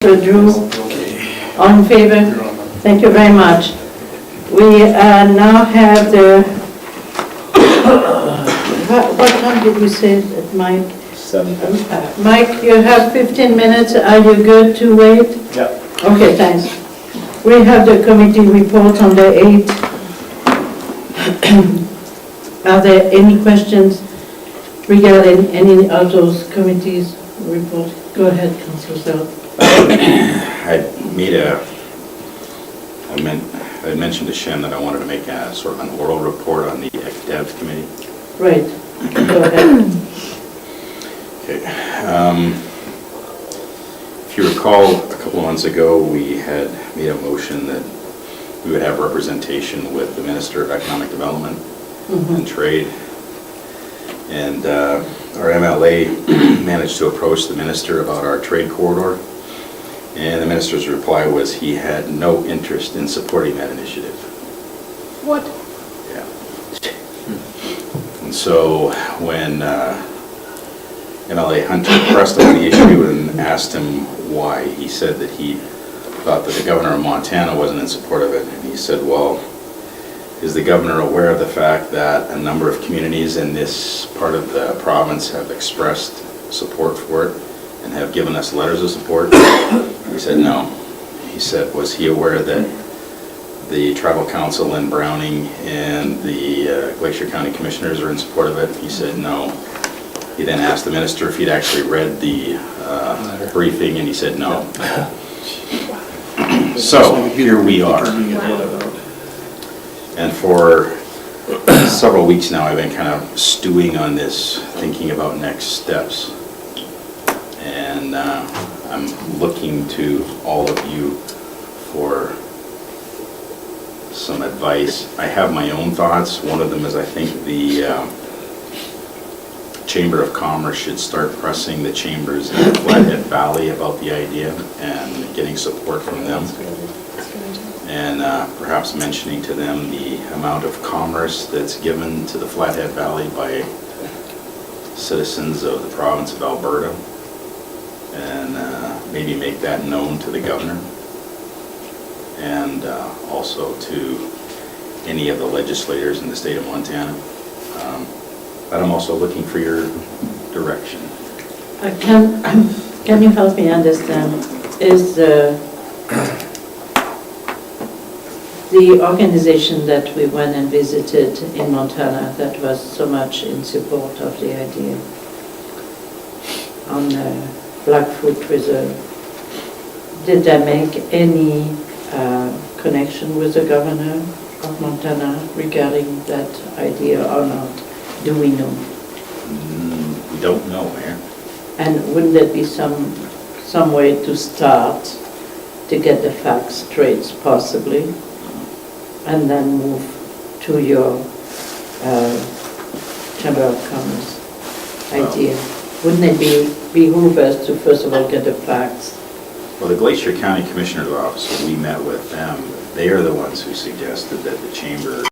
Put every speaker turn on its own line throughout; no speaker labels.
Drew, all in favor? Thank you very much. We now have the, what time did we say it, Mike?
7.
Mike, you have 15 minutes. Are you good to wait?
Yeah.
Okay, thanks. We have the committee report on the 8th. Are there any questions regarding any of those committees' reports? Go ahead, Councillor Selk.
I mentioned to Shen that I wanted to make a sort of an oral report on the ECDEV committee.
Right. Go ahead.
Okay. If you recall, a couple of months ago, we had made a motion that we would have representation with the Minister of Economic Development and Trade. And our MLA managed to approach the minister about our trade corridor. And the minister's reply was he had no interest in supporting that initiative.
What?
Yeah. And so when MLA Hunter pressed on the issue and asked him why, he said that he thought that the governor of Montana wasn't in support of it. And he said, well, is the governor aware of the fact that a number of communities in this part of the province have expressed support for it and have given us letters of support? He said no. He said, was he aware that the tribal council in Browning and the Glacier County commissioners are in support of it? He said no. He then asked the minister if he'd actually read the briefing, and he said no. So here we are. And for several weeks now, I've been kind of stewing on this, thinking about next steps. And I'm looking to all of you for some advice. I have my own thoughts. One of them is I think the Chamber of Commerce should start pressing the chambers in the Flathead Valley about the idea and getting support from them. And perhaps mentioning to them the amount of commerce that's given to the Flathead Valley by citizens of the province of Alberta, and maybe make that known to the governor, and also to any of the legislators in the state of Montana. But I'm also looking for your direction.
Can you help me understand? Is the organization that we went and visited in Montana that was so much in support of the idea on the Blackfoot Reserve, did they make any connection with the governor of Montana regarding that idea or not? Do we know?
We don't know, Mayor.
And wouldn't there be some way to start to get the facts straight, possibly, and then move to your Chamber of Commerce idea? Wouldn't it behoove us to first of all get the facts?
Well, the Glacier County Commissioner's Office, when we met with them, they are the ones who suggested that the chamber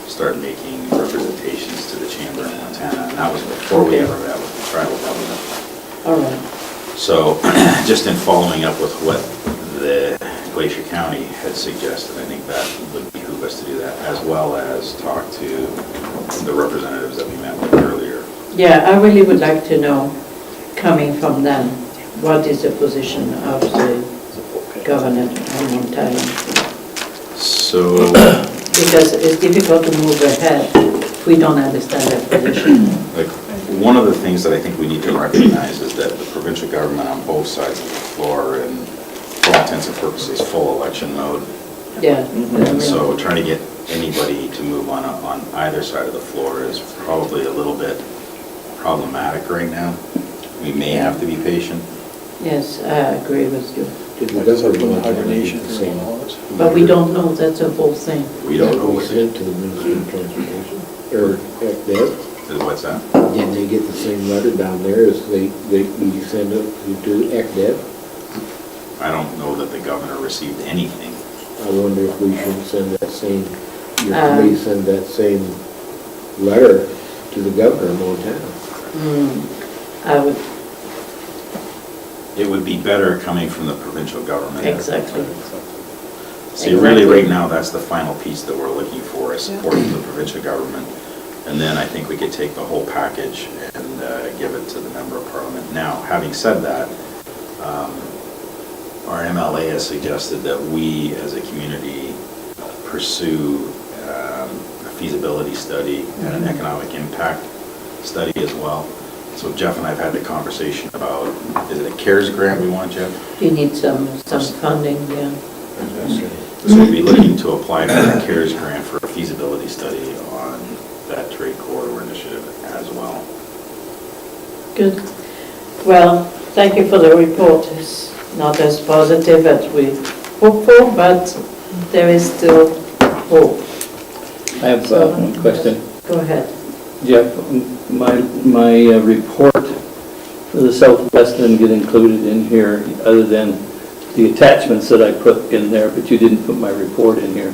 start making representations to the chamber in Montana, and that was before we ever met with the tribal government.
All right.
So, just in following up with what the Glacier County had suggested, I think that would behoove us to do that, as well as talk to the representatives that we met with earlier.
Yeah, I really would like to know, coming from them, what is the position of the governor of Montana?
So,
Because it's difficult to move ahead if we don't understand their position.
like, one of the things that I think we need to recognize is that the provincial government on both sides of the floor are in, for all intents and purposes, full election mode.
Yeah.
And so trying to get anybody to move on either side of the floor is probably a little bit problematic right now. We may have to be patient.
Yes, I agree with you. But we don't know, that's the whole thing.
We don't know
We
what
sent to the Ministry of Transportation, or ECDEV.
what's that?
Did they get the same letter down there as we send it to ECDEV?
I don't know that the governor received anything.
I wonder if we should send that same, your committee send that same letter to the governor of Montana.
I would,
it would be better coming from the provincial government.
Exactly.
See, really, right now, that's the final piece that we're looking for, is support from the provincial government. And then I think we could take the whole package and give it to the member of parliament. Now, having said that, our MLA has suggested that we, as a community, pursue a feasibility study and an economic impact study as well. So Jeff and I have had the conversation about, is it a CARES grant we want, Jeff?
You need some funding, yeah.
So we'll be looking to apply for a CARES grant for a feasibility study on that trade corridor initiative as well.
Good. Well, thank you for the report. It's not as positive as we hoped for, but there is still hope.
I have one question.
Go ahead.
Jeff, my report for the Southwest didn't get included in here other than the attachments that I put in there, but you didn't put my report in here.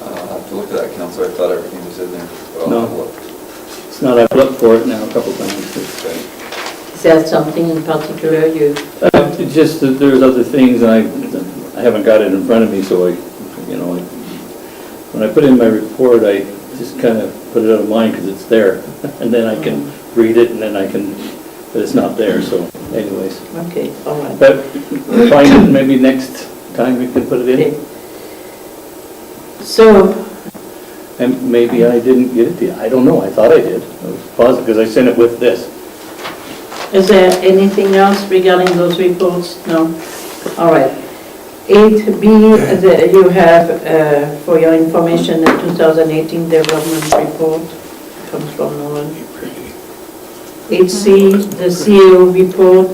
I'll have to look at that, Councillor. I thought everything was in there. But
No.
I'll have a look.
It's not, I've looked for it now a couple times.
Okay.
Is there something in particular you?
It's just that there's other things, and I haven't got it in front of me, so when I put in my report, I just kind of put it out of mind because it's there, and then I can read it, and then I can, but it's not there, so anyways.
Okay, all right.
But find it, maybe next time we can put it in.
Okay. So,
And maybe I didn't get it to you. I don't know. I thought I did. I was positive because I sent it with this.
is there anything else regarding those reports? No? All right. 8B, you have, for your information, the 2018 development report. Comes from Nolan. 8C, the CEO report.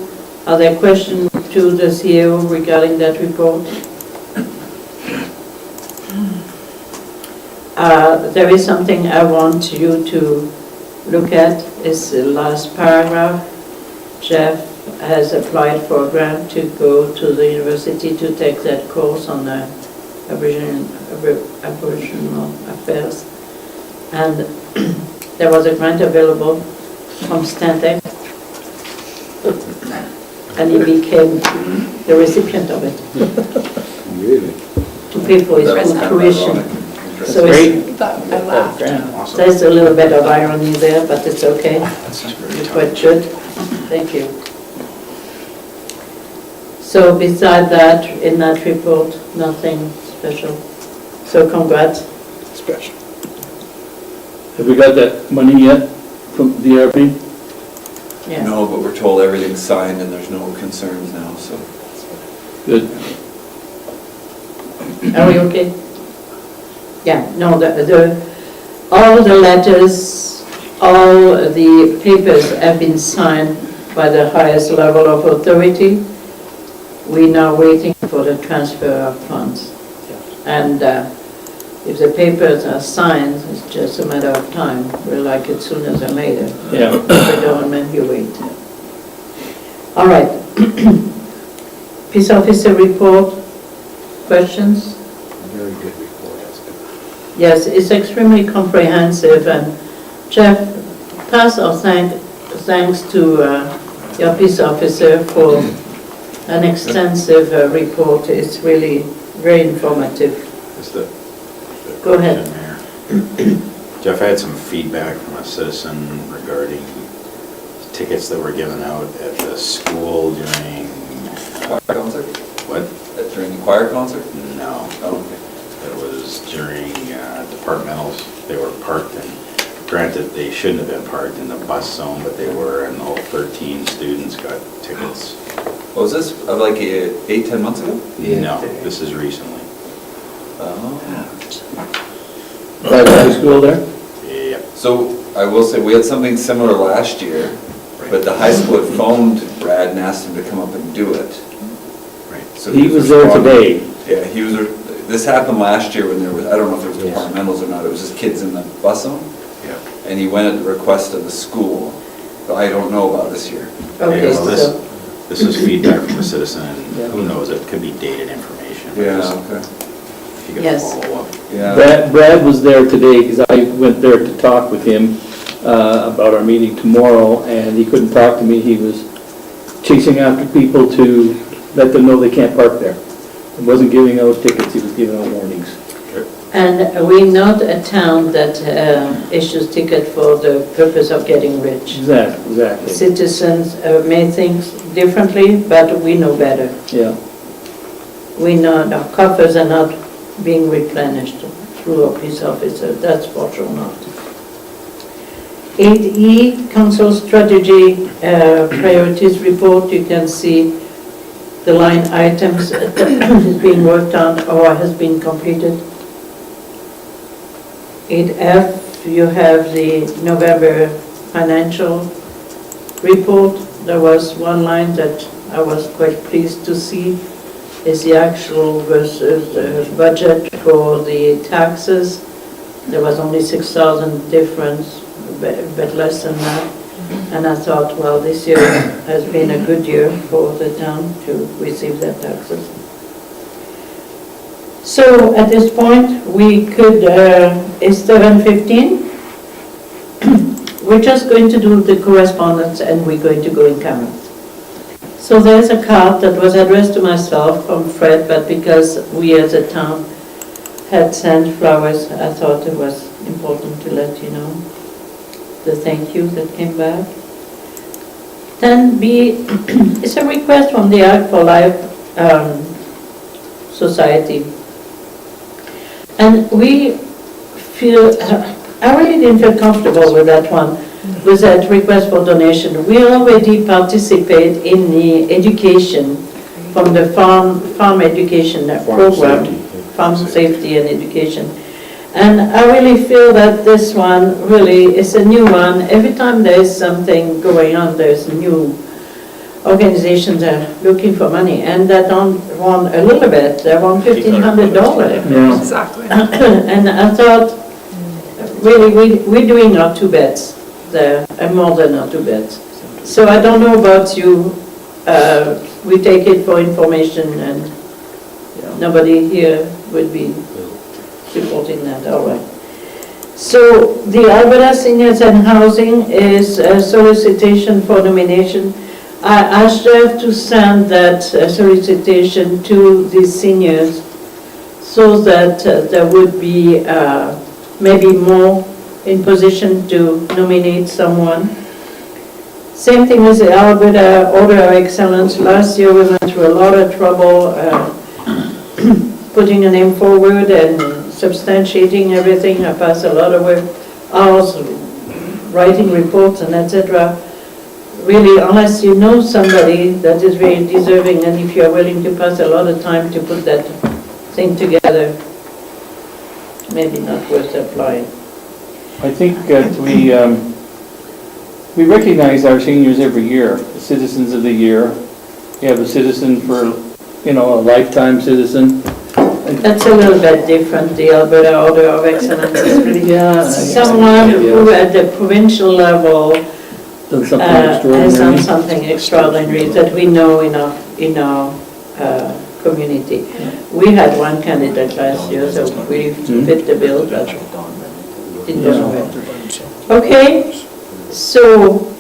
Are there questions to the CEO regarding that report? There is something I want you to look at. It's the last paragraph. Jeff has applied for a grant to go to the university to take that course on Aboriginal affairs. And there was a grant available from Stantec, and he became the recipient of it
Really?
to pay for his
That was
full
kind of
tuition.
ironic.
So it's,
I laughed.
Awesome.
there's a little bit of irony there, but it's okay.
That's very
It's
tough.
quite good. Thank you. So beside that, in that report, nothing special. So congrats.
Special.
Have we got that money yet from DRB?
Yeah.
No, but we're told everything's signed and there's no concerns now, so.
Good.
Are we okay? Yeah, no, all the letters, all the papers have been signed by the highest level of authority. We're now waiting for the transfer of funds. And if the papers are signed, it's just a matter of time. We'll like it sooner than later.
Yeah.
The government, you wait. All right. Peace officer report, questions?
Very good report.
Yes, it's extremely comprehensive, and Jeff, pass our thanks to your peace officer for an extensive report. It's really very informative.
Just a
Go ahead.
question there. Jeff, I had some feedback from a citizen regarding tickets that were given out at the school during,
Choir concert?
what?
During the choir concert?
No.
Oh, okay.
It was during departmentals. They were parked, and granted, they shouldn't have been parked in the bus zone, but they were, and all 13 students got tickets.
Was this like 8-10 months ago?
No, this is recently.
Oh.
Private high school there?
Yep.
So I will say, we had something similar last year, but the high school had phoned Brad and asked him to come up and do it.
Right.
So
He was there
responding.
today.
Yeah, he was, this happened last year when there was, I don't know if there was
Yes.
departmentals or not, it was just kids in the bus zone.
Yep.
And he went at the request of the school, but I don't know about this year.
Okay,
well,
so,
This is feedback from a citizen, and
Yeah.
who knows, it could be dated information. but
Yeah,
just
okay.
If you could
Yes.
follow up.
Yeah.
Brad was there today because I went there to talk with him about our meeting tomorrow, and he couldn't talk to me. He was chasing after people to let them know they can't park there. He wasn't giving out tickets, he was giving out warnings.
And we're not a town that issues ticket for the purpose of getting rich.
Exactly.
Citizens may think differently, but we know better.
Yeah.
We know our coffers are not being replenished through our police officer, that's for sure not. 8E, Council Strategy Priorities Report, you can see the line items that is being worked on or has been completed. 8F, you have the November financial report. There was one line that I was quite pleased to see, is the actual versus the budget for the taxes. There was only 6,000 difference, but less than that. And I thought, well, this year has been a good year for the town to receive their taxes. So at this point, we could, it's 7:15. We're just going to do the correspondence and we're going to go in camera. So there's a card that was addressed to myself from Fred, but because we as a town had sent flowers, I thought it was important to let you know the thank you that came back. Then B, it's a request from the Art for Life Society. And we feel, I really didn't feel comfortable with that one, with that request for donation. We already participate in the education from the farm education program, farm safety and education. And I really feel that this one really is a new one. Every time there is something going on, there's new organizations that are looking for money, and they don't want a little bit, they want $1,500.
Yeah.
Exactly.
And I thought, really, we're doing our two bets there, and more than our two bets. So I don't know about you, we take it for information, and nobody here would be supporting that, all right. So the Alberta Seniors and Housing is a solicitation for nomination. I asked Jeff to send that solicitation to the seniors so that there would be maybe more in position to nominate someone. Same thing with the Alberta Order of Excellence. Last year we went through a lot of trouble putting a name forward and substantiating everything. I passed a lot of work, hours writing reports and etc. Really, unless you know somebody that is very deserving, and if you are willing to pass a lot of time to put that thing together, maybe not worth applying.
I think that we recognize our seniors every year, the Citizens of the Year. We have a citizen for, a lifetime citizen.
That's a little bit different. The Alberta Order of Excellence is really someone who at the provincial level
Done something
has done
extraordinary.
something extraordinary that we know in our community. We had one candidate last year, so we fit the bill, but it doesn't work. Okay, so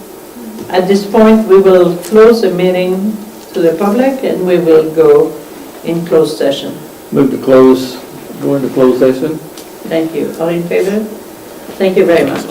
at this point we will close the meeting to the public and we will go in closed session.
Move to close, go into closed session.
Thank you. All in favor? Thank you very much.